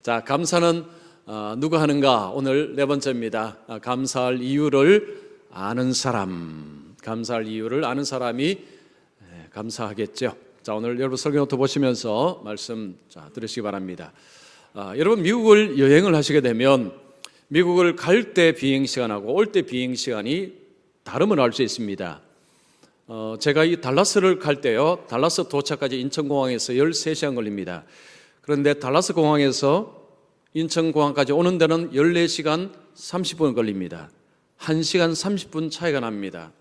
자, 감사는 누가 하는가? 오늘 네 번째입니다. 감사할 이유를 아는 사람. 감사할 이유를 아는 사람이 감사하겠죠. 자, 오늘 여러분 설교노트 보시면서 말씀 들으시기 바랍니다. 여러분 미국을 여행을 하시게 되면 미국을 갈 때 비행 시간하고 올 때 비행 시간이 다름을 알 수 있습니다. 제가 이 달라스를 갈 때요, 달라스 도착까지 인천공항에서 13시간 걸립니다. 그런데 달라스 공항에서 인천공항까지 오는 데는 14시간 30분 걸립니다. 1시간 30분 차이가 납니다.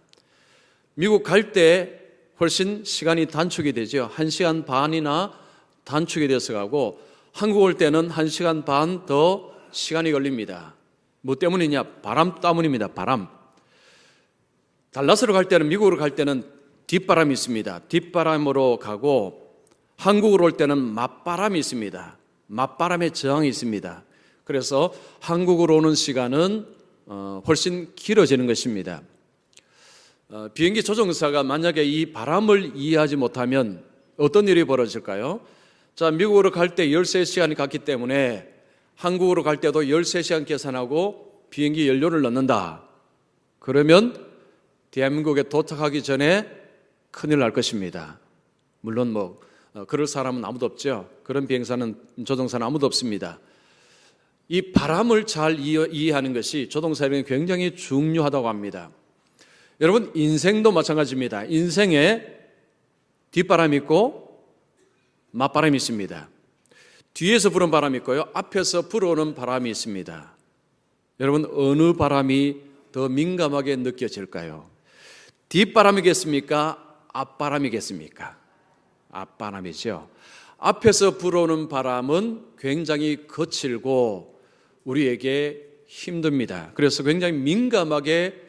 미국 갈 때 훨씬 시간이 단축이 되죠. 1시간 반이나 단축이 돼서 가고, 한국 올 때는 1시간 반 더 시간이 걸립니다. 뭐 때문이냐? 바람 때문입니다. 바람. 달라스로 갈 때는, 미국으로 갈 때는 뒷바람이 있습니다. 뒷바람으로 가고, 한국으로 올 때는 맞바람이 있습니다. 맞바람의 저항이 있습니다. 그래서 한국으로 오는 시간은 훨씬 길어지는 것입니다. 비행기 조종사가 만약에 이 바람을 이해하지 못하면 어떤 일이 벌어질까요? 자, 미국으로 갈 때 13시간이 갔기 때문에 한국으로 갈 때도 13시간 계산하고 비행기 연료를 넣는다. 그러면 대한민국에 도착하기 전에 큰일 날 것입니다. 물론 그럴 사람은 아무도 없죠. 그런 비행사는, 조종사는 아무도 없습니다. 이 바람을 잘 이해하는 것이 조종사에게 굉장히 중요하다고 합니다. 여러분, 인생도 마찬가지입니다. 인생에 뒷바람이 있고 맞바람이 있습니다. 뒤에서 부는 바람이 있고요, 앞에서 불어오는 바람이 있습니다. 여러분, 어느 바람이 더 민감하게 느껴질까요? 뒷바람이겠습니까? 앞바람이겠습니까? 앞바람이죠. 앞에서 불어오는 바람은 굉장히 거칠고 우리에게 힘듭니다. 그래서 굉장히 민감하게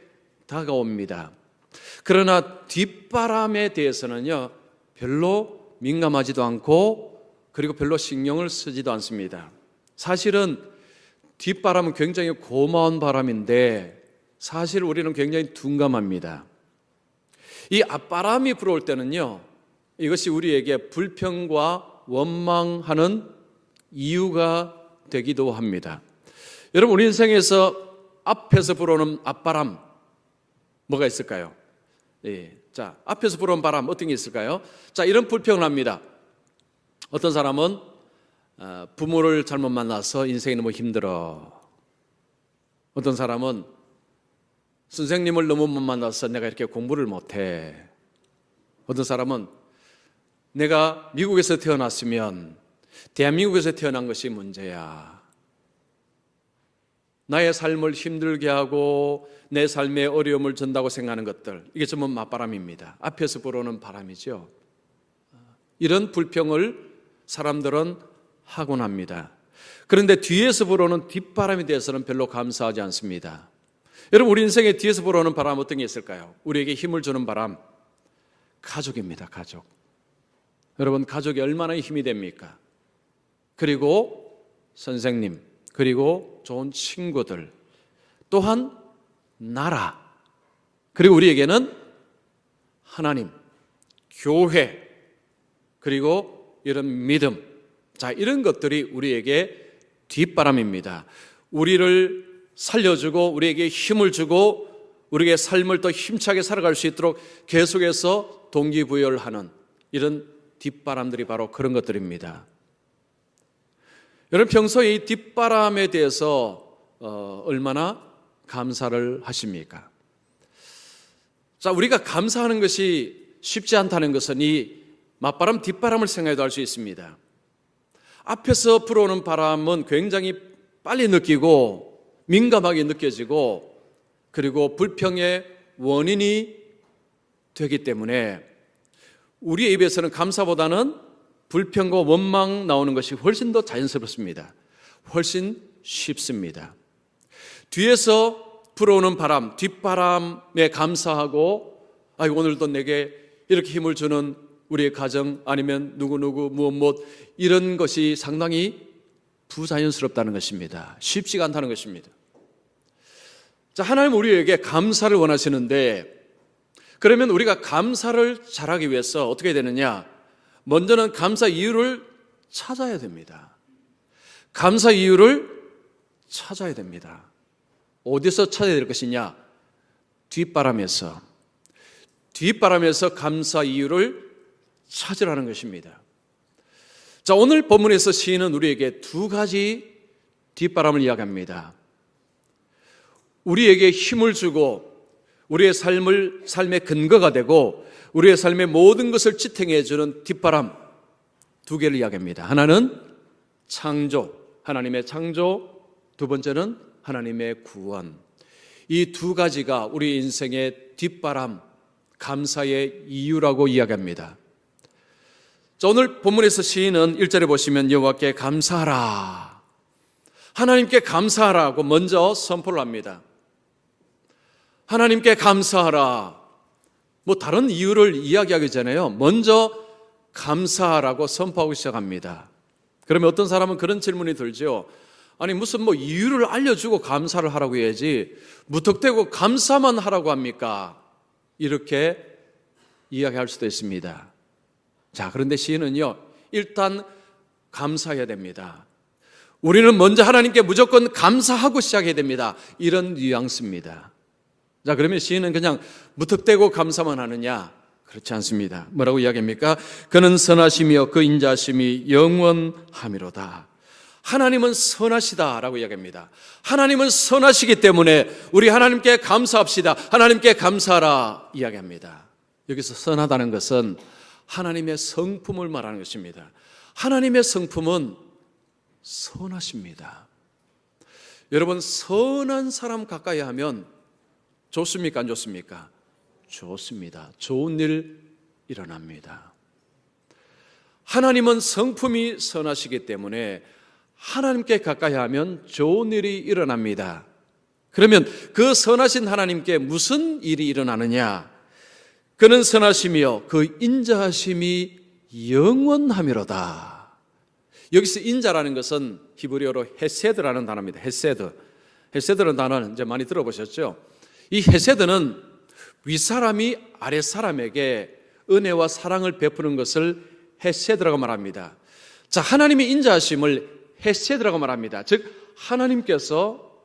다가옵니다. 그러나 뒷바람에 대해서는요, 별로 민감하지도 않고 그리고 별로 신경을 쓰지도 않습니다. 사실은 뒷바람은 굉장히 고마운 바람인데 사실 우리는 굉장히 둔감합니다. 이 앞바람이 불어올 때는요, 이것이 우리에게 불평과 원망하는 이유가 되기도 합니다. 여러분, 우리 인생에서 앞에서 불어오는 앞바람 뭐가 있을까요? 자, 앞에서 불어오는 바람 어떤 게 있을까요? 자, 이런 불평을 합니다. 어떤 사람은 부모를 잘못 만나서 인생이 너무 힘들어. 어떤 사람은 선생님을 너무 못 만나서 내가 이렇게 공부를 못해. 어떤 사람은 내가 미국에서 태어났으면 대한민국에서 태어난 것이 문제야. 나의 삶을 힘들게 하고 내 삶에 어려움을 준다고 생각하는 것들, 이게 전부 맞바람입니다. 앞에서 불어오는 바람이죠. 이런 불평을 사람들은 하곤 합니다. 그런데 뒤에서 불어오는 뒷바람에 대해서는 별로 감사하지 않습니다. 여러분, 우리 인생에 뒤에서 불어오는 바람 어떤 게 있을까요? 우리에게 힘을 주는 바람, 가족입니다. 가족. 여러분, 가족이 얼마나 힘이 됩니까? 그리고 선생님, 그리고 좋은 친구들, 또한 나라, 그리고 우리에게는 하나님, 교회, 그리고 이런 믿음. 자, 이런 것들이 우리에게 뒷바람입니다. 우리를 살려주고 우리에게 힘을 주고 우리에게 삶을 더 힘차게 살아갈 수 있도록 계속해서 동기부여를 하는 이런 뒷바람들이 바로 그런 것들입니다. 여러분, 평소에 이 뒷바람에 대해서 얼마나 감사를 하십니까? 자, 우리가 감사하는 것이 쉽지 않다는 것은 이 맞바람, 뒷바람을 생각해도 알 수 있습니다. 앞에서 불어오는 바람은 굉장히 빨리 느끼고 민감하게 느껴지고 그리고 불평의 원인이 되기 때문에 우리의 입에서는 감사보다는 불평과 원망 나오는 것이 훨씬 더 자연스럽습니다. 훨씬 쉽습니다. 뒤에서 불어오는 바람, 뒷바람에 감사하고 오늘도 내게 이렇게 힘을 주는 우리의 가정 아니면 누구누구 무엇 이런 것이 상당히 부자연스럽다는 것입니다. 쉽지가 않다는 것입니다. 자, 하나님 우리에게 감사를 원하시는데 그러면 우리가 감사를 잘하기 위해서 어떻게 되느냐? 먼저는 감사 이유를 찾아야 됩니다. 감사 이유를 찾아야 됩니다. 어디서 찾아야 될 것이냐? 뒷바람에서 감사 이유를 찾으라는 것입니다. 자, 오늘 본문에서 시인은 우리에게 두 가지 뒷바람을 이야기합니다. 우리에게 힘을 주고 우리의 삶의 근거가 되고 우리의 삶의 모든 것을 지탱해 주는 뒷바람 두 개를 이야기합니다. 하나는 창조, 하나님의 창조, 두 번째는 하나님의 구원. 이 두 가지가 우리 인생의 뒷바람, 감사의 이유라고 이야기합니다. 자, 오늘 본문에서 시인은 1절에 보시면 여호와께 감사하라, 하나님께 감사하라고 먼저 선포를 합니다. 하나님께 감사하라. 뭐 다른 이유를 이야기하기 전에요, 먼저 감사하라고 선포하고 시작합니다. 그러면 어떤 사람은 그런 질문이 들죠. 아니 무슨 뭐 이유를 알려주고 감사를 하라고 해야지 무턱대고 감사만 하라고 합니까? 이렇게 이야기할 수도 있습니다. 자, 그런데 시인은요, 일단 감사해야 됩니다. 우리는 먼저 하나님께 무조건 감사하고 시작해야 됩니다. 이런 뉘앙스입니다. 자, 그러면 시인은 그냥 무턱대고 감사만 하느냐? 그렇지 않습니다. 뭐라고 이야기합니까? 그는 선하시며 그 인자하심이 영원하미로다. 하나님은 선하시다라고 이야기합니다. 하나님은 선하시기 때문에 우리 하나님께 감사합시다. 하나님께 감사하라 이야기합니다. 여기서 선하다는 것은 하나님의 성품을 말하는 것입니다. 하나님의 성품은 선하십니다. 여러분, 선한 사람 가까이 하면 좋습니까? 안 좋습니까? 좋습니다. 좋은 일 일어납니다. 하나님은 성품이 선하시기 때문에 하나님께 가까이 하면 좋은 일이 일어납니다. 그러면 그 선하신 하나님께 무슨 일이 일어나느냐? 그는 선하시며 그 인자하심이 영원하미로다. 여기서 인자라는 것은 히브리어로 헤세드라는 단어입니다. 헤세드라는 단어는 이제 많이 들어보셨죠? 이 헤세드는 윗사람이 아랫사람에게 은혜와 사랑을 베푸는 것을 헤세드라고 말합니다. 자, 하나님의 인자하심을 헤세드라고 말합니다. 즉 하나님께서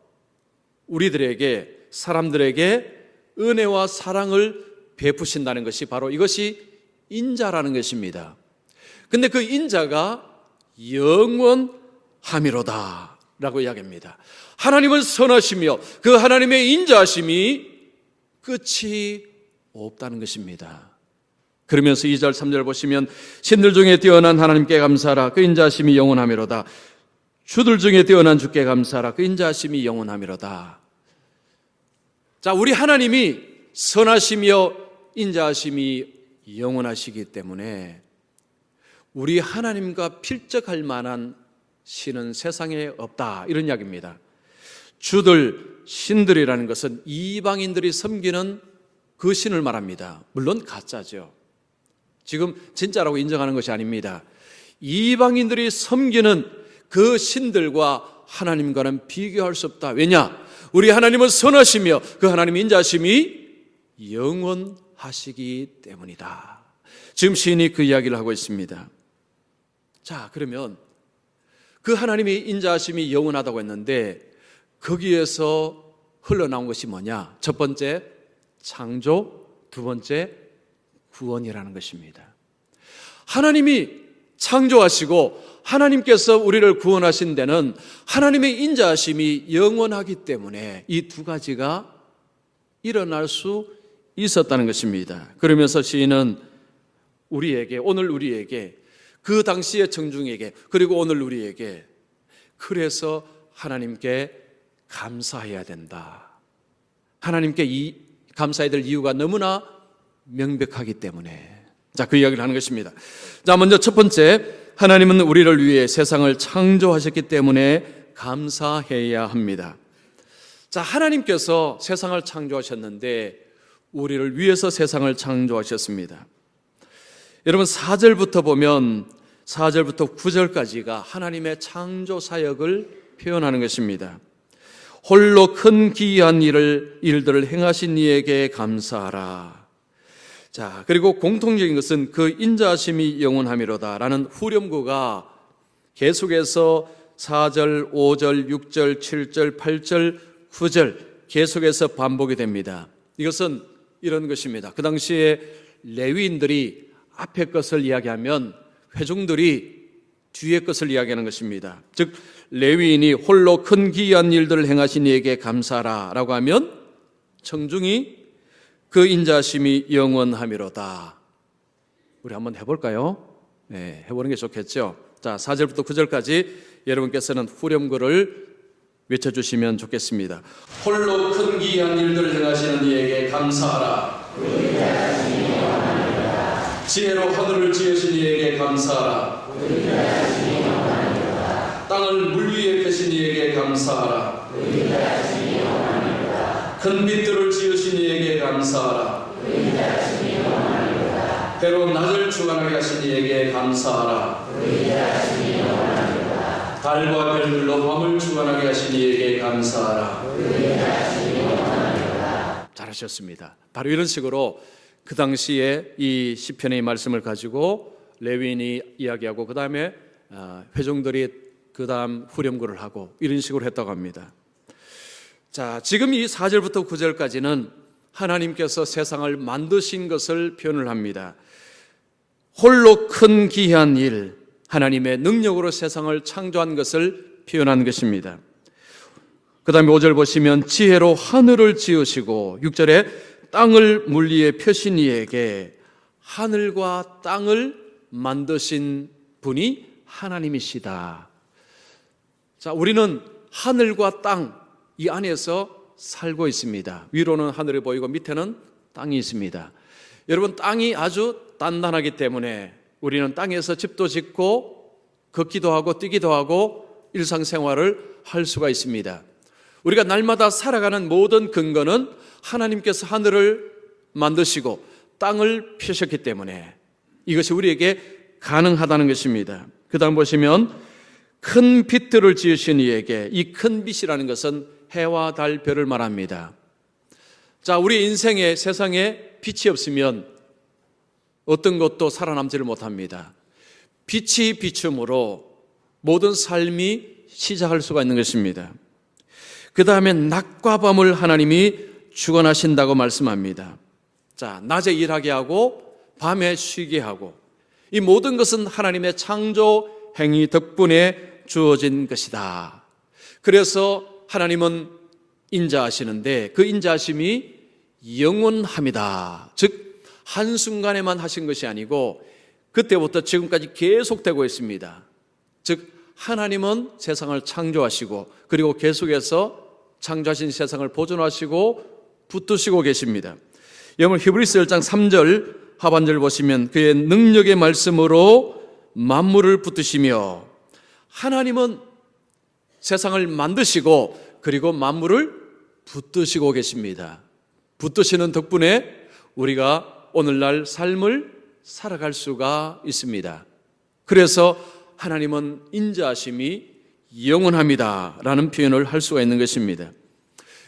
우리들에게, 사람들에게 은혜와 사랑을 베푸신다는 것이 바로 이것이 인자라는 것입니다. 근데 그 인자가 영원하미로다 라고 이야기합니다. 하나님은 선하시며 그 하나님의 인자하심이 끝이 없다는 것입니다. 그러면서 2절 3절 보시면 신들 중에 뛰어난 하나님께 감사하라, 그 인자하심이 영원하미로다. 주들 중에 뛰어난 주께 감사하라, 그 인자하심이 영원하미로다. 자, 우리 하나님이 선하시며 인자하심이 영원하시기 때문에 우리 하나님과 필적할 만한 신은 세상에 없다, 이런 이야기입니다. 주들, 신들이라는 것은 이방인들이 섬기는 그 신을 말합니다. 물론 가짜죠. 지금 진짜라고 인정하는 것이 아닙니다. 이방인들이 섬기는 그 신들과 하나님과는 비교할 수 없다. 왜냐? 우리 하나님은 선하시며 그 하나님의 인자하심이 영원하시기 때문이다. 지금 시인이 그 이야기를 하고 있습니다. 자, 그러면 그 하나님의 인자하심이 영원하다고 했는데 거기에서 흘러나온 것이 뭐냐? 첫 번째 창조, 두 번째 구원이라는 것입니다. 하나님이 창조하시고 하나님께서 우리를 구원하신 데는 하나님의 인자하심이 영원하기 때문에 이 두 가지가 일어날 수 있었다는 것입니다. 그러면서 시인은 우리에게, 오늘 우리에게, 그 당시의 청중에게, 그리고 오늘 우리에게, 그래서 하나님께 감사해야 된다. 하나님께 감사해야 될 이유가 너무나 명백하기 때문에. 자, 그 이야기를 하는 것입니다. 자, 먼저 첫 번째, 하나님은 우리를 위해 세상을 창조하셨기 때문에 감사해야 합니다. 자, 하나님께서 세상을 창조하셨는데 우리를 위해서 세상을 창조하셨습니다. 여러분, 4절부터 보면 4절부터 9절까지가 하나님의 창조 사역을 표현하는 것입니다. 홀로 큰 기이한 일들을 행하신 이에게 감사하라. 자, 그리고 공통적인 것은 그 인자하심이 영원하미로다 라는 후렴구가 계속해서 4절, 5절, 6절, 7절, 8절, 9절 계속해서 반복이 됩니다. 이것은 이런 것입니다. 그 당시에 레위인들이 앞에 것을 이야기하면 회중들이 뒤에 것을 이야기하는 것입니다. 즉 레위인이 홀로 큰 기이한 일들을 행하신 이에게 감사하라 라고 하면 청중이 그 인자하심이 영원하미로다. 우리 한번 해볼까요? 네, 해보는 게 좋겠죠. 자, 4절부터 9절까지 여러분께서는 후렴구를 외쳐주시면 좋겠습니다. 홀로 큰 기이한 일들을 행하시는 이에게 감사하라. 지혜로 하늘을 지으신 이에게 감사하라. 땅을 물 위에 펴신 이에게 감사하라. 큰 빛들을 지으신 이에게 감사하라. 때로 낮을 주관하게 하신 이에게 감사하라. 달과 별들로 밤을 주관하게 하신 이에게 감사하라. 잘하셨습니다. 바로 이런 식으로 그 당시에 이 시편의 말씀을 가지고 레위인이 이야기하고 그 다음에 회중들이 그 다음 후렴구를 하고 이런 식으로 했다고 합니다. 자, 지금 이 4절부터 9절까지는 하나님께서 세상을 만드신 것을 표현을 합니다. 홀로 큰 기이한 일, 하나님의 능력으로 세상을 창조한 것을 표현한 것입니다. 그 다음에 5절 보시면 지혜로 하늘을 지으시고 6절에 땅을 물 위에 펴신 이에게 하늘과 땅을 만드신 분이 하나님이시다. 자, 우리는 하늘과 땅 이 안에서 살고 있습니다. 위로는 하늘이 보이고 밑에는 땅이 있습니다. 여러분, 땅이 아주 단단하기 때문에 우리는 땅에서 집도 짓고 걷기도 하고 뛰기도 하고 일상생활을 할 수가 있습니다. 우리가 날마다 살아가는 모든 근거는 하나님께서 하늘을 만드시고 땅을 펴셨기 때문에 이것이 우리에게 가능하다는 것입니다. 그 다음 보시면 큰 빛들을 지으신 이에게, 이 큰 빛이라는 것은 해와 달, 별을 말합니다. 자, 우리 인생에 세상에 빛이 없으면 어떤 것도 살아남지를 못합니다. 빛이 비춤으로 모든 삶이 시작할 수가 있는 것입니다. 그 다음에 낮과 밤을 하나님이 주관하신다고 말씀합니다. 자, 낮에 일하게 하고 밤에 쉬게 하고 이 모든 것은 하나님의 창조 행위 덕분에 주어진 것이다. 그래서 하나님은 인자하시는데 그 인자하심이 영원합니다. 즉 한순간에만 하신 것이 아니고 그때부터 지금까지 계속되고 있습니다. 즉 하나님은 세상을 창조하시고 그리고 계속해서 창조하신 세상을 보존하시고 붙드시고 계십니다. 여러분 히브리서 1장 3절 하반절 보시면 그의 능력의 말씀으로 만물을 붙드시며, 하나님은 세상을 만드시고 그리고 만물을 붙드시고 계십니다. 붙드시는 덕분에 우리가 오늘날 삶을 살아갈 수가 있습니다. 그래서 하나님은 인자하심이 영원합니다 라는 표현을 할 수가 있는 것입니다.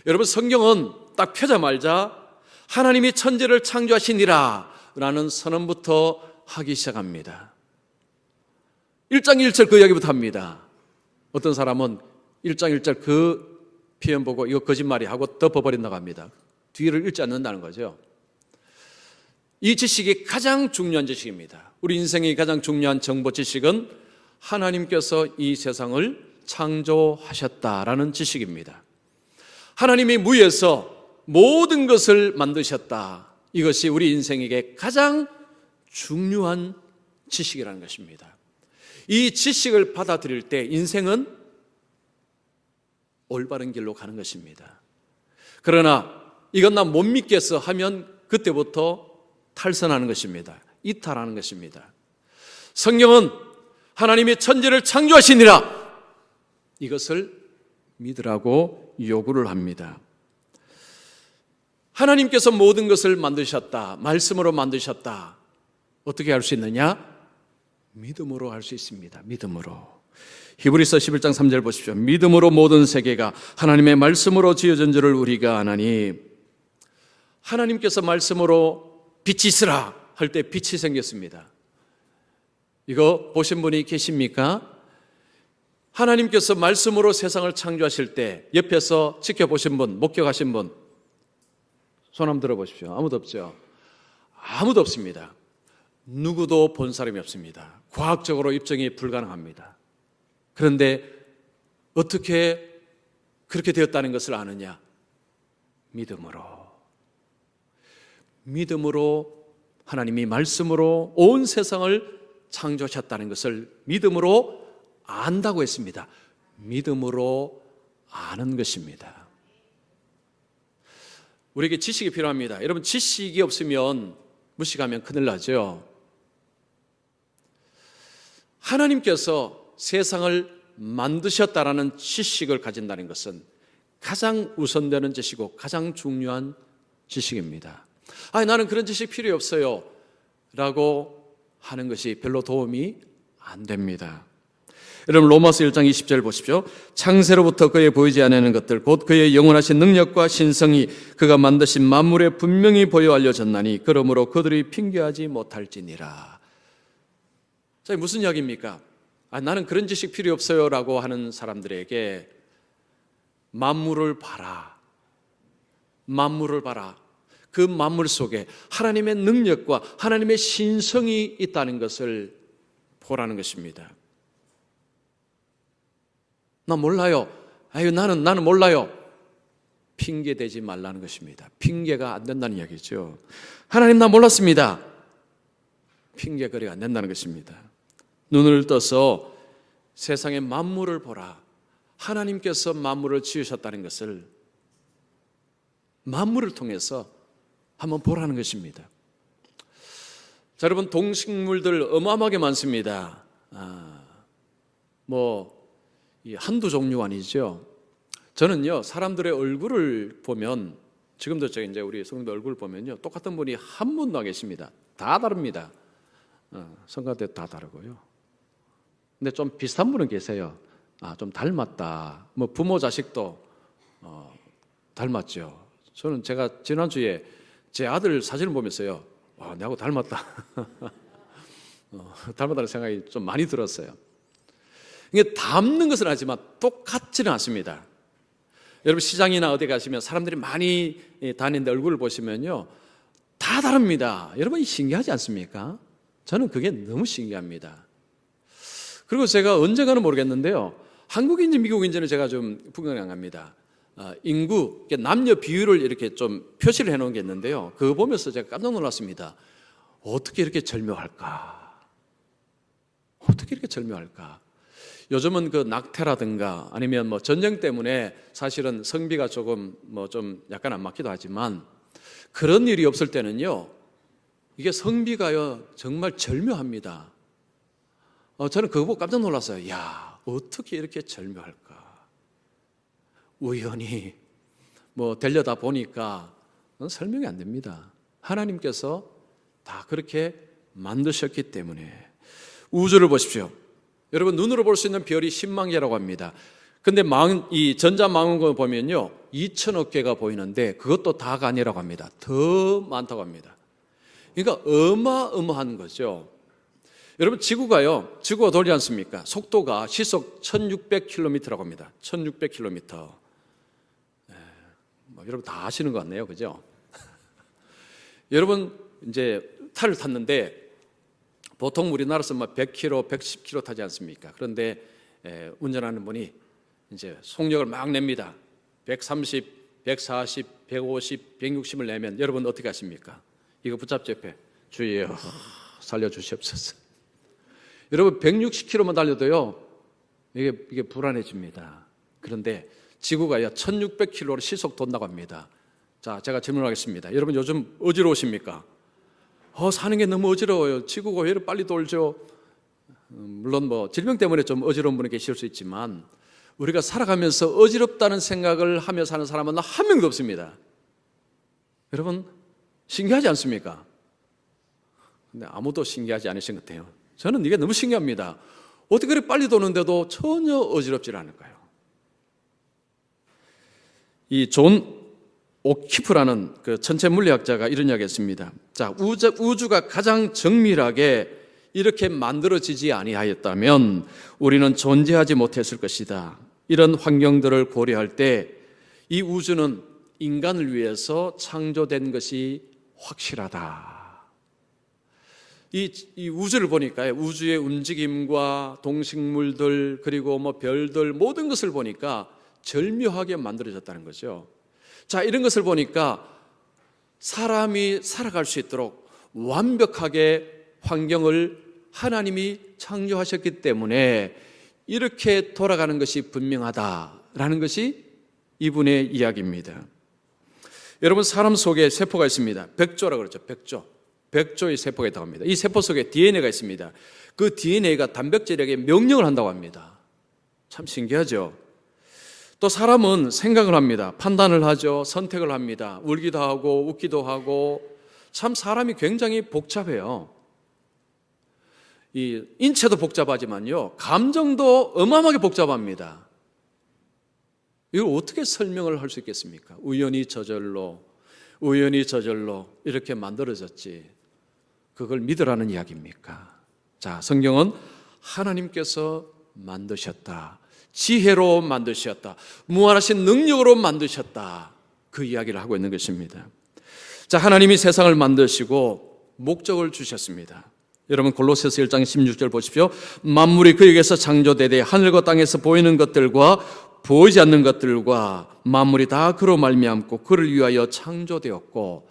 여러분, 성경은 딱 펴자마자 하나님이 천지를 창조하시니라 라는 선언부터 하기 시작합니다. 1장 1절 그 이야기부터 합니다. 어떤 사람은 1장 1절 그 표현 보고 이거 거짓말이 하고 덮어버린다고 합니다. 뒤를 읽지 않는다는 거죠. 이 지식이 가장 중요한 지식입니다. 우리 인생의 가장 중요한 정보 지식은 하나님께서 이 세상을 창조하셨다라는 지식입니다. 하나님이 무에서 모든 것을 만드셨다. 이것이 우리 인생에게 가장 중요한 지식이라는 것입니다. 이 지식을 받아들일 때 인생은 올바른 길로 가는 것입니다. 그러나 이건 나 못 믿겠어 하면 그때부터 탈선하는 것입니다. 이탈하는 것입니다. 성경은 하나님이 천지를 창조하시니라 이것을 믿으라고 요구를 합니다. 하나님께서 모든 것을 만드셨다. 말씀으로 만드셨다. 어떻게 할 수 있느냐? 믿음으로 할 수 있습니다. 믿음으로. 히브리서 11장 3절 보십시오. 믿음으로 모든 세계가 하나님의 말씀으로 지어진 줄을 우리가 아나니, 하나님께서 말씀으로 빛이 있으라 할 때 빛이 생겼습니다. 이거 보신 분이 계십니까? 하나님께서 말씀으로 세상을 창조하실 때 옆에서 지켜보신 분, 목격하신 분, 손 한번 들어보십시오. 아무도 없죠? 아무도 없습니다. 누구도 본 사람이 없습니다. 과학적으로 입증이 불가능합니다. 그런데 어떻게 그렇게 되었다는 것을 아느냐? 믿음으로 하나님이 말씀으로 온 세상을 창조하셨다는 것을 믿음으로 안다고 했습니다. 믿음으로 아는 것입니다. 우리에게 지식이 필요합니다. 여러분, 지식이 없으면 무식하면 큰일 나죠. 하나님께서 세상을 만드셨다라는 지식을 가진다는 것은 가장 우선되는 지식이고 가장 중요한 지식입니다. 나는 그런 지식 필요 없어요 라고 하는 것이 별로 도움이 안 됩니다. 여러분, 로마서 1장 20절 보십시오. 창세로부터 그의 보이지 않는 것들 곧 그의 영원하신 능력과 신성이 그가 만드신 만물에 분명히 보여 알려졌나니 그러므로 그들이 핑계하지 못할지니라. 자, 무슨 이야기입니까? 나는 그런 지식 필요 없어요 라고 하는 사람들에게 만물을 봐라. 그 만물 속에 하나님의 능력과 하나님의 신성이 있다는 것을 보라는 것입니다. 나 몰라요. 나는 몰라요. 핑계 대지 말라는 것입니다. 핑계가 안 된다는 이야기죠. 하나님, 나 몰랐습니다. 핑계거리가 안 된다는 것입니다. 눈을 떠서 세상의 만물을 보라. 하나님께서 만물을 지으셨다는 것을 만물을 통해서 한번 보라는 것입니다. 자, 여러분, 동식물들 어마어마하게 많습니다. 한두 종류가 아니죠. 저는요, 사람들의 얼굴을 보면, 지금도 이제 우리 성도 얼굴을 보면요, 똑같은 분이 한 분도 안 계십니다. 다 다릅니다. 성가대 다 다르고요. 근데 좀 비슷한 분은 계세요. 좀 닮았다. 부모 자식도 닮았죠. 저는 제가 지난주에 제 아들 사진을 보면서요, 내하고 닮았다. 닮았다는 생각이 좀 많이 들었어요. 이게 닮는 것은 아니지만 똑같지는 않습니다. 여러분, 시장이나 어디 가시면 사람들이 많이 다니는데 얼굴을 보시면요, 다 다릅니다. 여러분, 신기하지 않습니까? 저는 그게 너무 신기합니다. 그리고 제가 언젠가는 모르겠는데요, 한국인지 미국인지는 제가 좀 불가능합니다. 인구, 남녀 비율을 이렇게 좀 표시를 해놓은 게 있는데요, 그거 보면서 제가 깜짝 놀랐습니다. 어떻게 이렇게 절묘할까? 요즘은 그 낙태라든가 아니면 전쟁 때문에 사실은 성비가 조금 좀 약간 안 맞기도 하지만, 그런 일이 없을 때는요, 이게 성비가요 정말 절묘합니다. 저는 그거 보고 깜짝 놀랐어요. 어떻게 이렇게 절묘할까? 우연히 되려다 보니까 설명이 안 됩니다. 하나님께서 다 그렇게 만드셨기 때문에. 우주를 보십시오. 여러분, 눈으로 볼 수 있는 별이 10만 개라고 합니다. 근데 이 전자망원경을 보면요, 2천억 개가 보이는데 그것도 다가 아니라고 합니다. 더 많다고 합니다. 그러니까 어마어마한 거죠. 여러분, 지구가 돌지 않습니까? 속도가 시속 1600km라고 합니다. 1600km. 여러분 다 아시는 것 같네요. 그죠? 여러분, 이제 차를 탔는데 보통 우리나라에서 100km, 110km 타지 않습니까? 그런데 운전하는 분이 이제 속력을 막 냅니다. 130, 140, 150, 160을 내면 여러분 어떻게 하십니까? 이거 붙잡죠, 옆에. 주의해요. 살려주시옵소서. 여러분, 160km만 달려도요, 이게 불안해집니다. 그런데 지구가요 1600km로 시속 돈다고 합니다. 자, 제가 질문하겠습니다. 여러분, 요즘 어지러우십니까? 사는 게 너무 어지러워요. 지구가 왜 이렇게 빨리 돌죠? 물론 질병 때문에 좀 어지러운 분이 계실 수 있지만, 우리가 살아가면서 어지럽다는 생각을 하며 사는 사람은 한 명도 없습니다. 여러분, 신기하지 않습니까? 근데 아무도 신기하지 않으신 것 같아요. 저는 이게 너무 신기합니다. 어떻게 그렇게 빨리 도는데도 전혀 어지럽지 않을까요? 이 존 오키프라는 그 천체 물리학자가 이런 이야기했습니다. 자, 우주가 가장 정밀하게 이렇게 만들어지지 아니하였다면 우리는 존재하지 못했을 것이다. 이런 환경들을 고려할 때 이 우주는 인간을 위해서 창조된 것이 확실하다. 이 우주를 보니까요, 우주의 움직임과 동식물들 그리고 별들 모든 것을 보니까 절묘하게 만들어졌다는 거죠. 자, 이런 것을 보니까 사람이 살아갈 수 있도록 완벽하게 환경을 하나님이 창조하셨기 때문에 이렇게 돌아가는 것이 분명하다라는 것이 이분의 이야기입니다. 여러분, 사람 속에 세포가 있습니다. 백조라고 그러죠. 백조의 세포가 있다고 합니다. 이 세포 속에 DNA가 있습니다. 그 DNA가 단백질에게 명령을 한다고 합니다. 참 신기하죠. 또 사람은 생각을 합니다. 판단을 하죠. 선택을 합니다. 울기도 하고 웃기도 하고, 참 사람이 굉장히 복잡해요. 이 인체도 복잡하지만요, 감정도 어마어마하게 복잡합니다. 이걸 어떻게 설명을 할 수 있겠습니까? 우연히 저절로 이렇게 만들어졌지, 그걸 믿으라는 이야기입니까? 자, 성경은 하나님께서 만드셨다, 지혜로 만드셨다, 무한하신 능력으로 만드셨다, 그 이야기를 하고 있는 것입니다. 자, 하나님이 세상을 만드시고 목적을 주셨습니다. 여러분, 골로새서 1장 16절 보십시오. 만물이 그에게서 창조되되 하늘과 땅에서 보이는 것들과 보이지 않는 것들과 만물이 다 그로 말미암고 그를 위하여 창조되었고,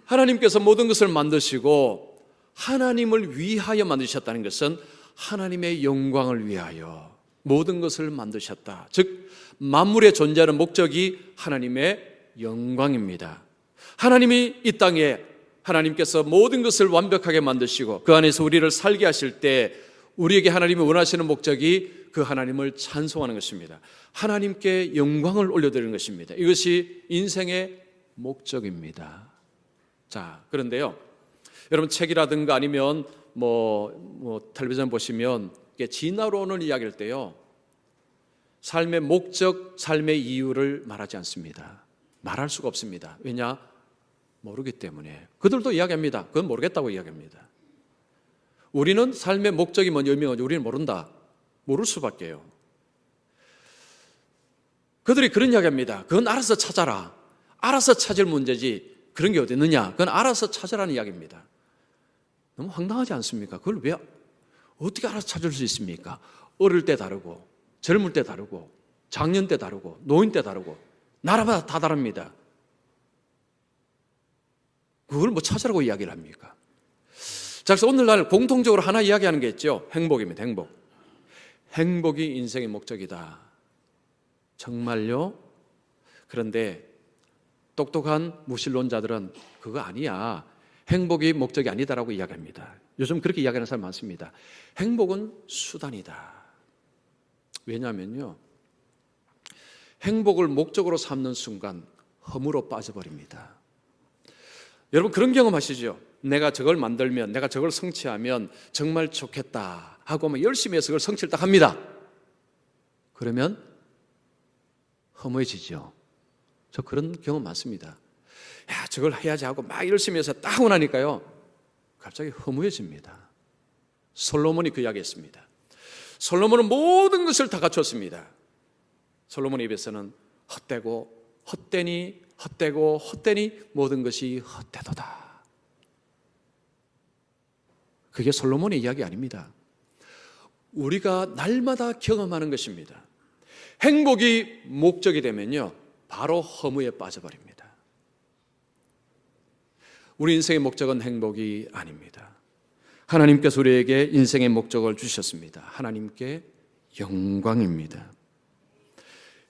하나님께서 모든 것을 만드시고 하나님을 위하여 만드셨다는 것은 하나님의 영광을 위하여 모든 것을 만드셨다. 즉, 만물의 존재하는 목적이 하나님의 영광입니다. 하나님이 이 땅에, 하나님께서 모든 것을 완벽하게 만드시고 그 안에서 우리를 살게 하실 때 우리에게 하나님이 원하시는 목적이 그 하나님을 찬송하는 것입니다. 하나님께 영광을 올려드리는 것입니다. 이것이 인생의 목적입니다. 자, 그런데요, 여러분, 책이라든가 아니면 텔레비전 보시면 진화론을 이야기할 때요, 삶의 목적, 삶의 이유를 말하지 않습니다. 말할 수가 없습니다. 왜냐? 모르기 때문에. 그들도 이야기합니다. 그건 모르겠다고 이야기합니다. 우리는 삶의 목적이 뭔지, 의미가 뭔지 우리는 모른다. 모를 수밖에요. 그들이 그런 이야기합니다. 그건 알아서 찾아라. 알아서 찾을 문제지 그런 게 어디 있느냐. 그건 알아서 찾으라는 이야기입니다. 너무 황당하지 않습니까? 그걸 왜 어떻게 알아서 찾을 수 있습니까? 어릴 때 다르고, 젊을 때 다르고, 장년 때 다르고, 노인 때 다르고, 나라마다 다 다릅니다. 그걸 찾으라고 이야기를 합니까? 자, 그래서 오늘날 공통적으로 하나 이야기하는 게 있죠. 행복입니다. 행복이 인생의 목적이다. 정말요? 그런데 똑똑한 무신론자들은 그거 아니야, 행복이 목적이 아니다라고 이야기합니다. 요즘 그렇게 이야기하는 사람 많습니다. 행복은 수단이다. 왜냐하면요, 행복을 목적으로 삼는 순간 허무로 빠져버립니다. 여러분, 그런 경험 하시죠? 내가 저걸 만들면, 내가 저걸 성취하면 정말 좋겠다 하고 열심히 해서 그걸 성취를 딱 합니다. 그러면 허무해지죠. 저 그런 경험 많습니다. 야, 저걸 해야지 하고 막 열심히 해서 딱 하고 나니까요, 갑자기 허무해집니다. 솔로몬이 그 이야기했습니다. 솔로몬은 모든 것을 다 갖췄습니다. 솔로몬의 입에서는 헛되니 모든 것이 헛되도다. 그게 솔로몬의 이야기 아닙니다. 우리가 날마다 경험하는 것입니다. 행복이 목적이 되면요, 바로 허무에 빠져버립니다. 우리 인생의 목적은 행복이 아닙니다. 하나님께서 우리에게 인생의 목적을 주셨습니다. 하나님께 영광입니다.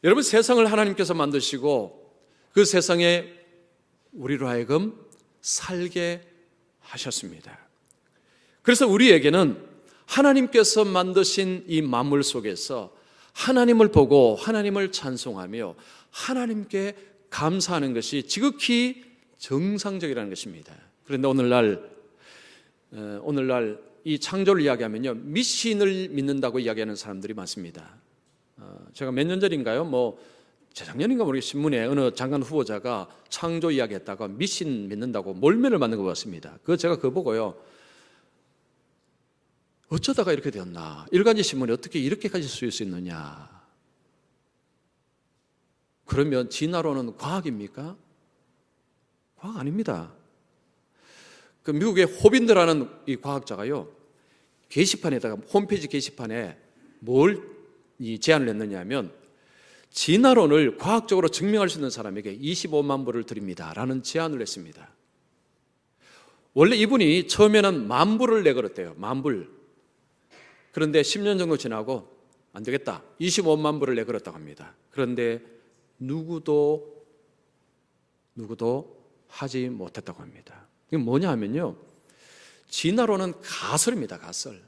여러분, 세상을 하나님께서 만드시고 그 세상에 우리로 하여금 살게 하셨습니다. 그래서 우리에게는 하나님께서 만드신 이 만물 속에서 하나님을 보고 하나님을 찬송하며 하나님께 감사하는 것이 지극히 정상적이라는 것입니다. 그런데 오늘날 이 창조를 이야기하면요, 미신을 믿는다고 이야기하는 사람들이 많습니다. 제가 몇 년 전인가요? 재작년인가 모르겠어요. 신문에 어느 장관 후보자가 창조 이야기했다가 미신 믿는다고 몰면을 맞는 것 같습니다. 제가 그거 보고요, 어쩌다가 이렇게 되었나? 일간지 신문이 어떻게 이렇게까지 쓰일 수 있느냐? 그러면 진화론은 과학입니까? 과학 아닙니다. 그 미국의 호빈드라는 이 과학자가요, 게시판에다가 홈페이지 게시판에 뭘 제안을 했느냐 하면 진화론을 과학적으로 증명할 수 있는 사람에게 25만 불을 드립니다라는 제안을 했습니다. 원래 이분이 처음에는 10,000불을 내걸었대요. 10,000불. 그런데 10년 정도 지나고 안 되겠다, 25만 불을 내걸었다고 합니다. 그런데 누구도 하지 못했다고 합니다. 이게 뭐냐 하면요, 진화론은 가설입니다. 가설.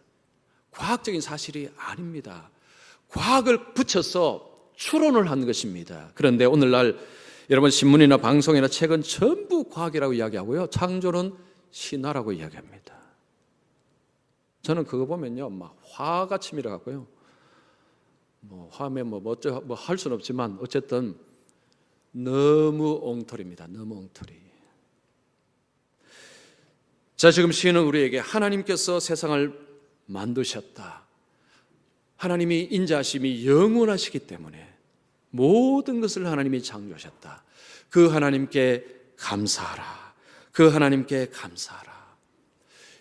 과학적인 사실이 아닙니다. 과학을 붙여서 추론을 한 것입니다. 그런데 오늘날 여러분 신문이나 방송이나 책은 전부 과학이라고 이야기하고요, 창조는 신화라고 이야기합니다. 저는 그거 보면요, 막 화가 치밀어 갖고요, 화면 할 수는 없지만 어쨌든 너무 엉터리입니다. 너무 엉터리. 자, 지금 시인은 우리에게 하나님께서 세상을 만드셨다, 하나님이 인자하심이 영원하시기 때문에 모든 것을 하나님이 창조하셨다, 그 하나님께 감사하라, 그 하나님께 감사하라.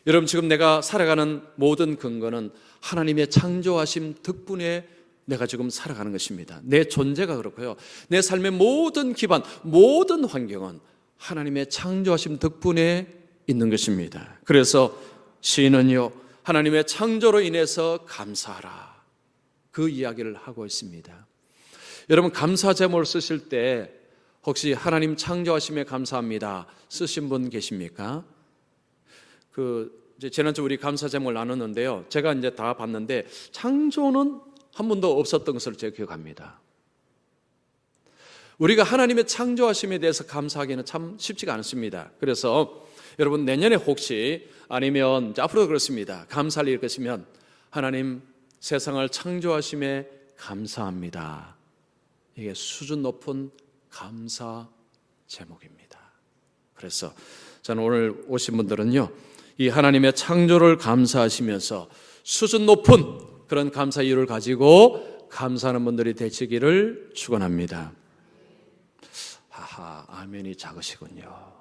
여러분, 지금 내가 살아가는 모든 근거는 하나님의 창조하심 덕분에 내가 지금 살아가는 것입니다. 내 존재가 그렇고요, 내 삶의 모든 기반, 모든 환경은 하나님의 창조하심 덕분에 있는 것입니다. 그래서 시인은요, 하나님의 창조로 인해서 감사하라, 그 이야기를 하고 있습니다. 여러분, 감사 제목을 쓰실 때 혹시 하나님 창조하심에 감사합니다 쓰신 분 계십니까? 이제 지난주 우리 감사 제목을 나눴는데요, 제가 이제 다 봤는데 창조는 한 번도 없었던 것을 제가 기억합니다. 우리가 하나님의 창조하심에 대해서 감사하기는 참 쉽지가 않습니다. 그래서 여러분, 내년에 혹시 아니면 앞으로도 그렇습니다, 감사를 읽으시면 하나님 세상을 창조하심에 감사합니다, 이게 수준 높은 감사 제목입니다. 그래서 저는 오늘 오신 분들은요, 이 하나님의 창조를 감사하시면서 수준 높은 그런 감사 이유를 가지고 감사하는 분들이 되시기를 축원합니다. 하하, 아멘이 작으시군요.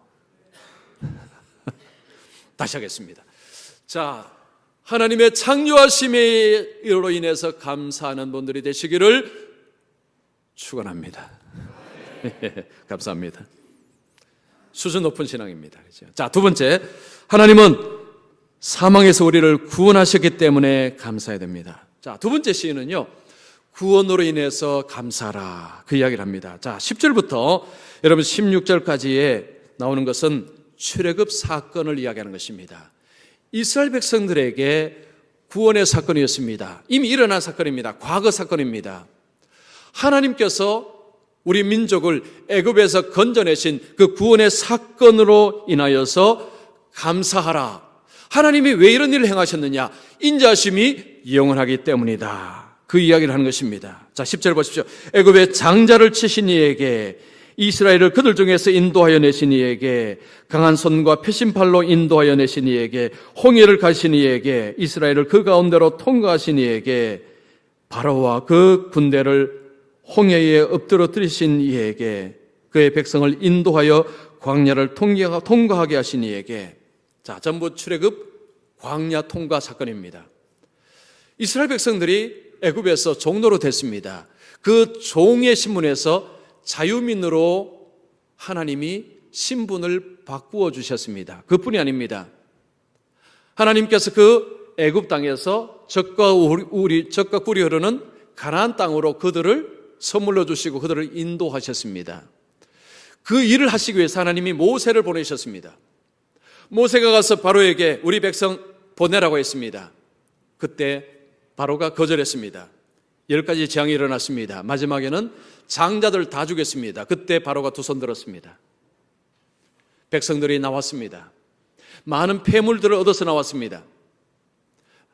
다시 하겠습니다. 자, 하나님의 창조하심으로 인해서 감사하는 분들이 되시기를 축원합니다. 감사합니다. 수준 높은 신앙입니다. 그렇죠? 자, 두 번째, 하나님은 사망에서 우리를 구원하셨기 때문에 감사해야 됩니다. 자, 두 번째 시인은요, 구원으로 인해서 감사하라, 그 이야기를 합니다. 자, 10절부터 여러분 16절까지에 나오는 것은 출애굽 사건을 이야기하는 것입니다. 이스라엘 백성들에게 구원의 사건이었습니다. 이미 일어난 사건입니다. 과거 사건입니다. 하나님께서 우리 민족을 애굽에서 건져내신 그 구원의 사건으로 인하여서 감사하라. 하나님이 왜 이런 일을 행하셨느냐? 인자하심이 영원하기 때문이다, 그 이야기를 하는 것입니다. 자, 10절 보십시오. 애굽의 장자를 치신 이에게, 이스라엘을 그들 중에서 인도하여 내신 이에게, 강한 손과 표심팔로 인도하여 내신 이에게, 홍해를 가신 이에게, 이스라엘을 그 가운데로 통과하신 이에게, 바로와 그 군대를 홍해에 엎드러뜨리신 이에게, 그의 백성을 인도하여 광야를 통과하게 하신 이에게. 자, 전부 출애굽 광야 통과 사건입니다. 이스라엘 백성들이 애굽에서 종노로 됐습니다. 그 종의 신분에서 자유민으로 하나님이 신분을 바꾸어 주셨습니다. 그뿐이 아닙니다. 하나님께서 그 애굽 땅에서 젖과 꿀이 흐르는 가나안 땅으로 그들을 선물로 주시고 그들을 인도하셨습니다. 그 일을 하시기 위해서 하나님이 모세를 보내셨습니다. 모세가 가서 바로에게 우리 백성 보내라고 했습니다. 그때 바로가 거절했습니다. 10가지 재앙이 일어났습니다. 마지막에는 장자들 다 죽였습니다. 그때 바로가 두 손 들었습니다. 백성들이 나왔습니다. 많은 폐물들을 얻어서 나왔습니다.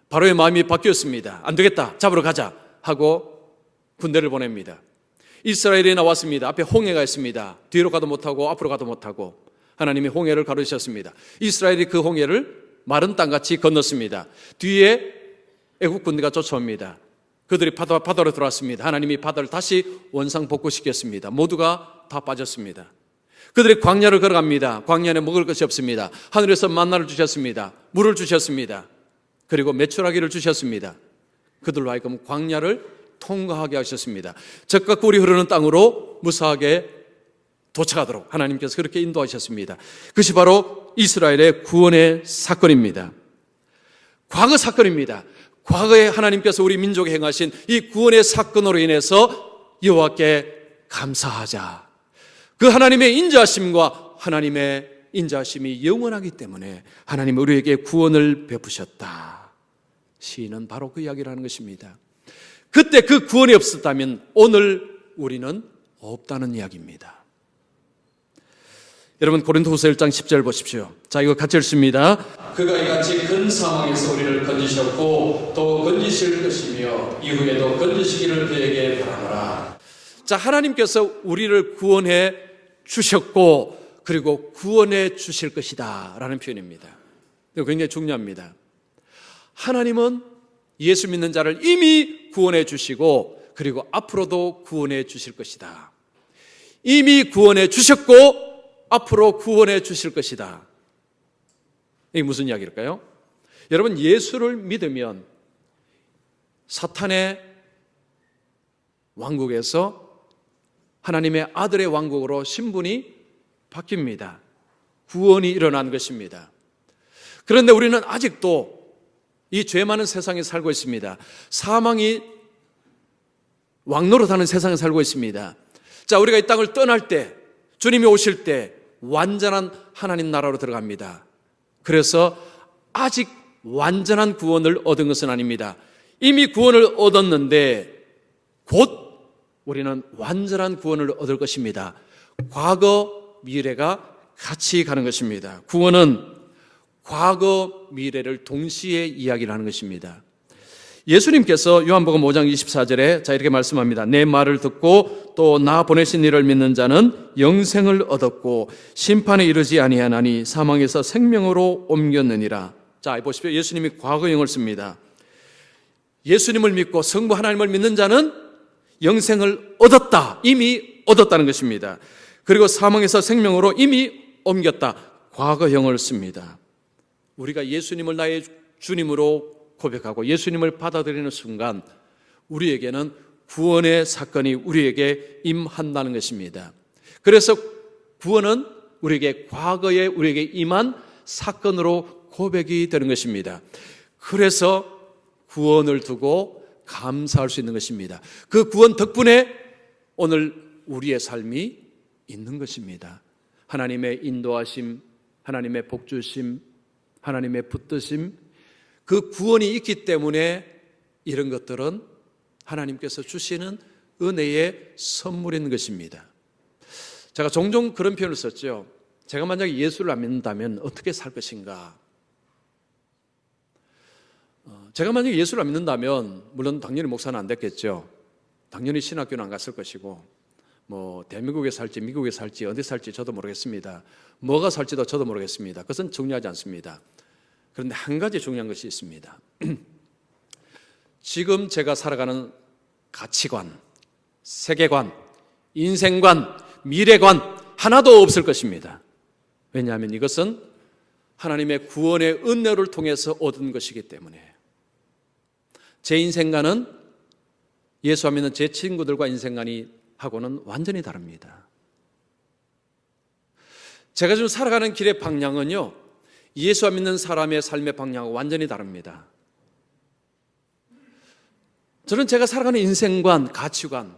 바로의 마음이 바뀌었습니다. 안 되겠다, 잡으러 가자 하고 군대를 보냅니다. 이스라엘이 나왔습니다. 앞에 홍해가 있습니다. 뒤로 가도 못하고 앞으로 가도 못하고 하나님이 홍해를 가르치셨습니다. 이스라엘이 그 홍해를 마른 땅같이 건넜습니다. 뒤에 애국 군대가 쫓아옵니다. 그들이 바다로 들어왔습니다. 하나님이 바다를 다시 원상복구시켰습니다. 모두가 다 빠졌습니다. 그들이 광야를 걸어갑니다. 광야에 먹을 것이 없습니다. 하늘에서 만나를 주셨습니다. 물을 주셨습니다. 그리고 메추라기를 주셨습니다. 그들로 하여금 광야를 통과하게 하셨습니다. 적과 꿀이 흐르는 땅으로 무사하게 도착하도록 하나님께서 그렇게 인도하셨습니다. 그것이 바로 이스라엘의 구원의 사건입니다. 과거 사건입니다. 과거에 하나님께서 우리 민족에 행하신 이 구원의 사건으로 인해서 여호와께 감사하자. 그 하나님의 인자하심과 하나님의 인자하심이 영원하기 때문에 하나님이 우리에게 구원을 베푸셨다. 시인은 바로 그 이야기를 하는 것입니다. 그때 그 구원이 없었다면 오늘 우리는 없다는 이야기입니다. 여러분 고린도후서 1장 10절 보십시오. 자, 이거 같이 읽습니다. 그가 이같이 큰 사망에서 우리를 건지셨고 또 건지실 것이며 이후에도 건지시기를 그에게 바라노라. 자, 하나님께서 우리를 구원해 주셨고 그리고 구원해 주실 것이다 라는 표현입니다. 이거 굉장히 중요합니다. 하나님은 예수 믿는 자를 이미 구원해 주시고 그리고 앞으로도 구원해 주실 것이다. 이미 구원해 주셨고 앞으로 구원해 주실 것이다. 이게 무슨 이야기일까요? 여러분, 예수를 믿으면 사탄의 왕국에서 하나님의 아들의 왕국으로 신분이 바뀝니다. 구원이 일어난 것입니다. 그런데 우리는 아직도 이 죄 많은 세상에 살고 있습니다. 사망이 왕노릇하는 세상에 살고 있습니다. 자, 우리가 이 땅을 떠날 때, 주님이 오실 때 완전한 하나님 나라로 들어갑니다. 그래서 아직 완전한 구원을 얻은 것은 아닙니다. 이미 구원을 얻었는데 곧 우리는 완전한 구원을 얻을 것입니다. 과거, 미래가 같이 가는 것입니다. 구원은 과거, 미래를 동시에 이야기를 하는 것입니다. 예수님께서 요한복음 5장 24절에 자 이렇게 말씀합니다. 내 말을 듣고 또 나 보내신 이를 믿는 자는 영생을 얻었고 심판에 이르지 아니하나니 사망에서 생명으로 옮겼느니라. 자, 보십시오. 예수님이 과거형을 씁니다. 예수님을 믿고 성부 하나님을 믿는 자는 영생을 얻었다. 이미 얻었다는 것입니다. 그리고 사망에서 생명으로 이미 옮겼다. 과거형을 씁니다. 우리가 예수님을 나의 주님으로 고백하고 예수님을 받아들이는 순간 우리에게는 구원의 사건이 우리에게 임한다는 것입니다. 그래서 구원은 우리에게 과거에 우리에게 임한 사건으로 고백이 되는 것입니다. 그래서 구원을 두고 감사할 수 있는 것입니다. 그 구원 덕분에 오늘 우리의 삶이 있는 것입니다. 하나님의 인도하심, 하나님의 복주심, 하나님의 붙드심, 그 구원이 있기 때문에 이런 것들은 하나님께서 주시는 은혜의 선물인 것입니다. 제가 종종 그런 표현을 썼죠. 제가 만약에 예수를 안 믿는다면 어떻게 살 것인가? 제가 만약에 예수를 안 믿는다면 물론 당연히 목사는 안 됐겠죠. 당연히 신학교는 안 갔을 것이고 뭐 대한민국에 살지 미국에 살지 어디 살지 저도 모르겠습니다. 뭐가 살지도 저도 모르겠습니다. 그것은 중요하지 않습니다. 그런데 한 가지 중요한 것이 있습니다. 지금 제가 살아가는 가치관, 세계관, 인생관, 미래관 하나도 없을 것입니다. 왜냐하면 이것은 하나님의 구원의 은혜를 통해서 얻은 것이기 때문에 제 인생관은 예수 안 믿는 제 친구들과 인생관이 하고는 완전히 다릅니다. 제가 지금 살아가는 길의 방향은요, 예수 안 믿는 사람의 삶의 방향하고 완전히 다릅니다. 저는 제가 살아가는 인생관, 가치관,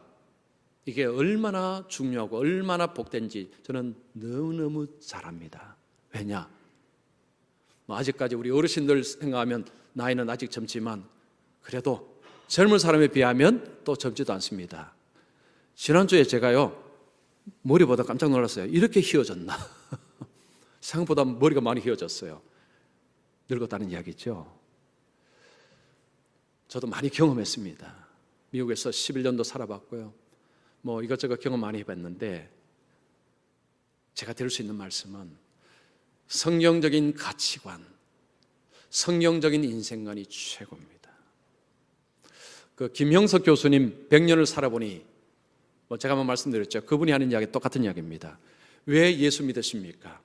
이게 얼마나 중요하고 얼마나 복된지 저는 너무너무 잘 압니다. 왜냐? 아직까지 우리 어르신들 생각하면 나이는 아직 젊지만 그래도 젊은 사람에 비하면 또 젊지도 않습니다. 지난주에 제가요, 머리 보다 깜짝 놀랐어요. 이렇게 휘어졌나? 생각보다 머리가 많이 휘어졌어요. 늙었다는 이야기죠. 저도 많이 경험했습니다. 미국에서 11년도 살아봤고요. 뭐 이것저것 경험 많이 해봤는데 제가 드릴 수 있는 말씀은 성경적인 가치관, 성경적인 인생관이 최고입니다. 그 김형석 교수님 100년을 살아보니 제가 한번 말씀드렸죠. 그분이 하는 이야기 똑같은 이야기입니다. 왜 예수 믿으십니까?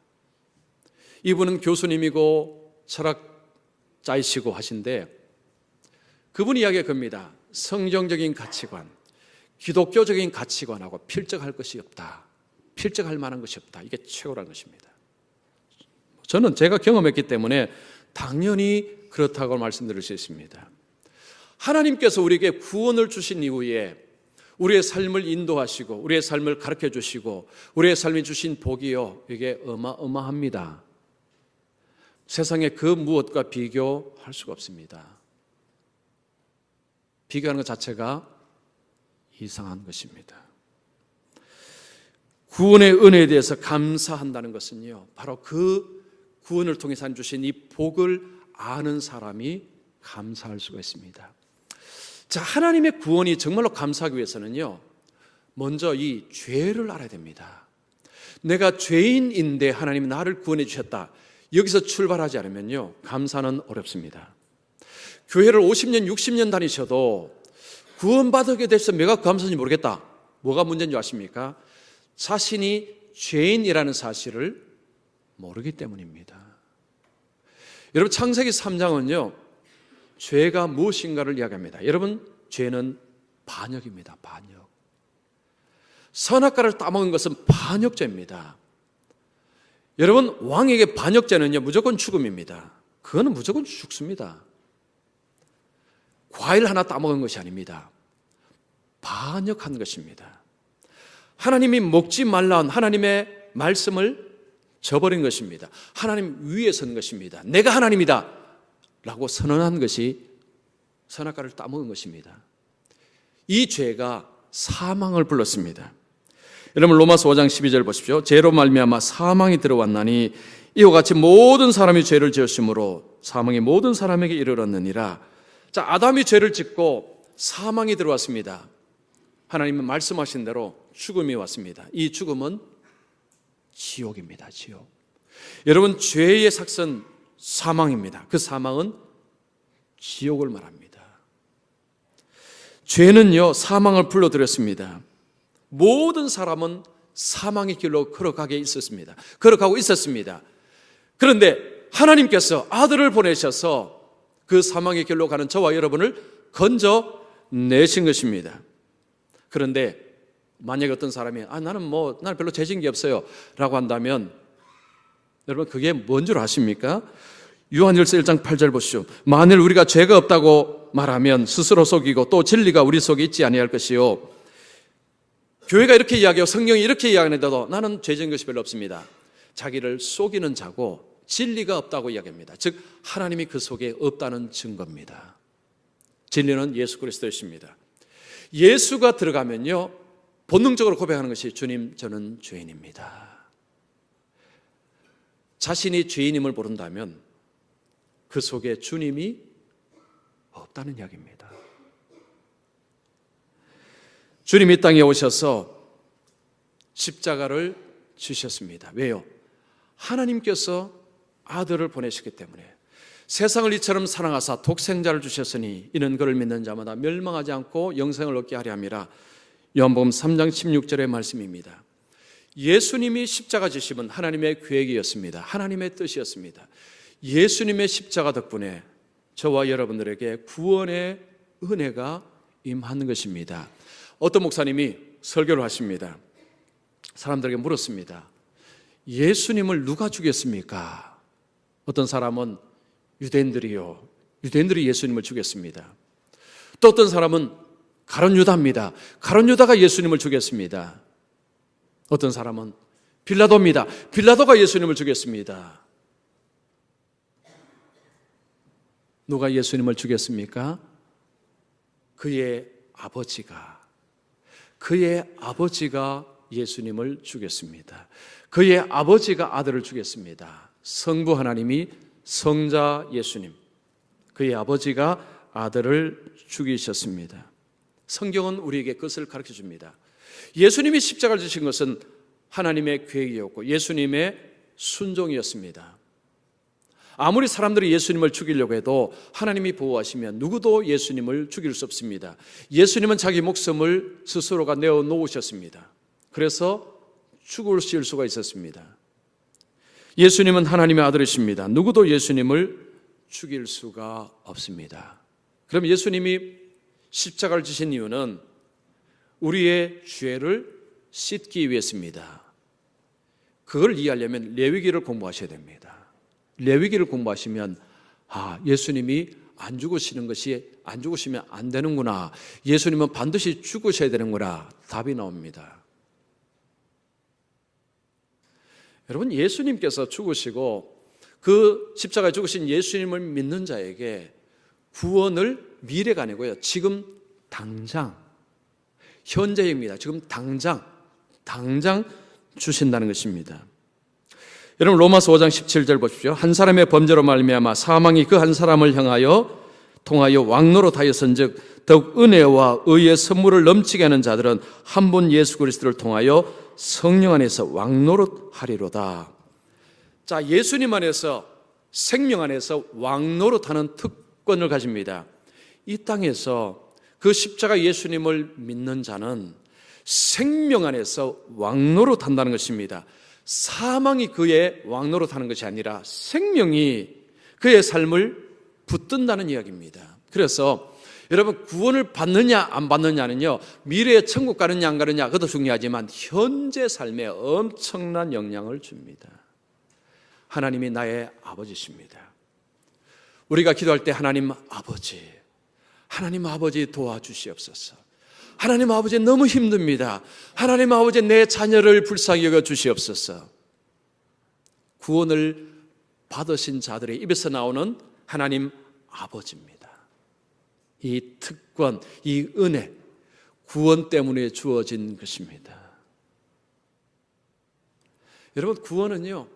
이분은 교수님이고 철학자이시고 하신데 그분 이야기가 그겁니다. 성경적인 가치관, 기독교적인 가치관하고 필적할 것이 없다. 필적할 만한 것이 없다. 이게 최고라는 것입니다. 저는 제가 경험했기 때문에 당연히 그렇다고 말씀드릴 수 있습니다. 하나님께서 우리에게 구원을 주신 이후에 우리의 삶을 인도하시고 우리의 삶을 가르쳐 주시고 우리의 삶이 주신 복이요, 이게 어마어마합니다. 세상에 그 무엇과 비교할 수가 없습니다. 비교하는 것 자체가 이상한 것입니다. 구원의 은혜에 대해서 감사한다는 것은요, 바로 그 구원을 통해서 주신 이 복을 아는 사람이 감사할 수가 있습니다. 자, 하나님의 구원이 정말로 감사하기 위해서는요, 먼저 이 죄를 알아야 됩니다. 내가 죄인인데 하나님이 나를 구원해 주셨다. 여기서 출발하지 않으면요, 감사는 어렵습니다. 교회를 50년, 60년 다니셔도 구원받게 돼서 내가 감사한지 모르겠다. 뭐가 문제인 줄 아십니까? 자신이 죄인이라는 사실을 모르기 때문입니다. 여러분, 창세기 3장은요, 죄가 무엇인가를 이야기합니다. 여러분, 죄는 반역입니다. 반역. 선악과를 따먹은 것은 반역죄입니다. 여러분, 왕에게 반역죄는요, 무조건 죽음입니다. 그거는 무조건 죽습니다. 과일 하나 따먹은 것이 아닙니다. 반역한 것입니다. 하나님이 먹지 말라는 하나님의 말씀을 저버린 것입니다. 하나님 위에 선 것입니다. 내가 하나님이다 라고 선언한 것이 선악과를 따먹은 것입니다. 이 죄가 사망을 불렀습니다. 여러분, 로마서 5장 12절 보십시오. 죄로 말미암아 사망이 들어왔나니 이와 같이 모든 사람이 죄를 지었으므로 사망이 모든 사람에게 이르렀느니라. 자, 아담이 죄를 짓고 사망이 들어왔습니다. 하나님은 말씀하신 대로 죽음이 왔습니다. 이 죽음은 지옥입니다. 지옥. 여러분, 죄의 삭선 사망입니다. 그 사망은 지옥을 말합니다. 죄는요, 사망을 불러들였습니다. 모든 사람은 사망의 길로 걸어가고 있었습니다. 그런데 하나님께서 아들을 보내셔서 그 사망의 길로 가는 저와 여러분을 건져내신 것입니다. 그런데 만약에 어떤 사람이 나는 별로 죄진 게 없어요 라고 한다면, 여러분, 그게 뭔 줄 아십니까? 요한일서 1장 8절 보시죠. 만일 우리가 죄가 없다고 말하면 스스로 속이고 또 진리가 우리 속에 있지 아니할 것이요. 교회가 이렇게 이야기하고 성경이 이렇게 이야기하는데도 나는 죄진 것이 별로 없습니다. 자기를 속이는 자고 진리가 없다고 이야기합니다. 즉, 하나님이 그 속에 없다는 증거입니다. 진리는 예수 그리스도이십니다. 예수가 들어가면요, 본능적으로 고백하는 것이 주님, 저는 죄인입니다. 자신이 죄인임을 모른다면 그 속에 주님이 없다는 이야기입니다. 주님이 이 땅에 오셔서 십자가를 지셨습니다. 왜요? 하나님께서 아들을 보내시기 때문에. 세상을 이처럼 사랑하사 독생자를 주셨으니 이는 그를 믿는 자마다 멸망하지 않고 영생을 얻게 하려 함이라. 요한복음 3장 16절의 말씀입니다. 예수님이 십자가 지심은 하나님의 계획이었습니다. 하나님의 뜻이었습니다. 예수님의 십자가 덕분에 저와 여러분들에게 구원의 은혜가 임하는 것입니다. 어떤 목사님이 설교를 하십니다. 사람들에게 물었습니다. 예수님을 누가 죽였습니까? 어떤 사람은 유대인들이 예수님을 죽였습니다. 또 어떤 사람은 가룟 유다입니다. 가룟 유다가 예수님을 죽였습니다. 어떤 사람은 빌라도입니다. 빌라도가 예수님을 죽였습니다. 누가 예수님을 죽였습니까? 그의 아버지가 예수님을 죽였습니다. 그의 아버지가 아들을 죽였습니다. 성부 하나님이 성자 예수님, 그의 아버지가 아들을 죽이셨습니다. 성경은 우리에게 그것을 가르쳐 줍니다. 예수님이 십자가를 지신 것은 하나님의 계획이었고 예수님의 순종이었습니다. 아무리 사람들이 예수님을 죽이려고 해도 하나님이 보호하시면 누구도 예수님을 죽일 수 없습니다. 예수님은 자기 목숨을 스스로가 내어놓으셨습니다. 그래서 죽으실 수가 있었습니다. 예수님은 하나님의 아들이십니다. 누구도 예수님을 죽일 수가 없습니다. 그럼 예수님이 십자가를 지신 이유는 우리의 죄를 씻기 위해서입니다. 그걸 이해하려면 레위기를 공부하셔야 됩니다. 레위기를 공부하시면 예수님이 안 죽으시면 안 되는구나. 예수님은 반드시 죽으셔야 되는구나. 답이 나옵니다. 여러분, 예수님께서 죽으시고 그 십자가에 죽으신 예수님을 믿는 자에게 구원을 미래가 아니고요, 지금 당장, 현재입니다. 지금 당장 주신다는 것입니다. 여러분, 로마서 5장 17절 보십시오. 한 사람의 범죄로 말미암아 사망이 그 한 사람을 통하여 왕노릇하였은즉 더욱 은혜와 의의 선물을 넘치게 하는 자들은 한 분 예수 그리스도를 통하여 성령 안에서 왕노릇하리로다. 자, 예수님 안에서, 생명 안에서 왕노릇하는 특권을 가집니다. 이 땅에서 그 십자가 예수님을 믿는 자는 생명 안에서 왕노릇한다는 것입니다. 사망이 그의 왕노릇하는 것이 아니라 생명이 그의 삶을 붙든다는 이야기입니다. 그래서 여러분, 구원을 받느냐 안 받느냐는요, 미래에 천국 가느냐 안 가느냐 그것도 중요하지만 현재 삶에 엄청난 영향을 줍니다. 하나님이 나의 아버지십니다. 우리가 기도할 때 하나님 아버지 도와주시옵소서. 하나님 아버지 너무 힘듭니다. 하나님 아버지 내 자녀를 불쌍히 여겨 주시옵소서. 구원을 받으신 자들의 입에서 나오는 하나님 아버지입니다. 이 특권, 이 은혜, 구원 때문에 주어진 것입니다. 여러분, 구원은요,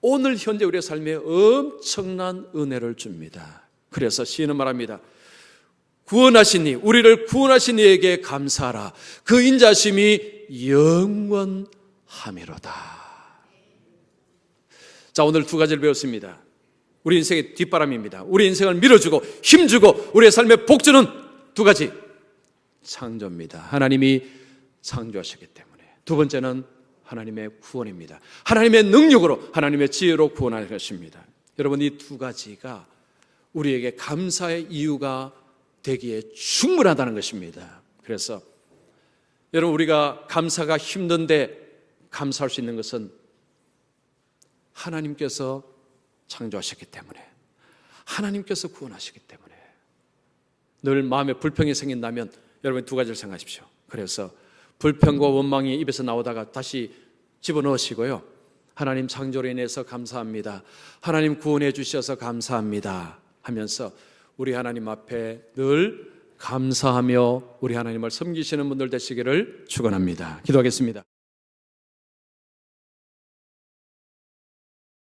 오늘 현재 우리의 삶에 엄청난 은혜를 줍니다. 그래서 시인은 말합니다. 우리를 구원하신 이에게 감사하라. 그 인자심이 영원하미로다. 자, 오늘 두 가지를 배웠습니다. 우리 인생의 뒷바람입니다. 우리 인생을 밀어주고 힘주고 우리의 삶의 복주는 두 가지. 창조입니다. 하나님이 창조하셨기 때문에. 두 번째는 하나님의 구원입니다. 하나님의 능력으로, 하나님의 지혜로 구원할 것입니다. 여러분, 이 두 가지가 우리에게 감사의 이유가 되기에 충분하다는 것입니다. 그래서 여러분, 우리가 감사가 힘든데 감사할 수 있는 것은 하나님께서 창조하셨기 때문에, 하나님께서 구원하셨기 때문에. 늘 마음에 불평이 생긴다면 여러분 두 가지를 생각하십시오. 그래서 불평과 원망이 입에서 나오다가 다시 집어넣으시고요, 하나님 창조로 인해서 감사합니다, 하나님 구원해 주셔서 감사합니다 하면서 우리 하나님 앞에 늘 감사하며 우리 하나님을 섬기시는 분들 되시기를 축원합니다. 기도하겠습니다.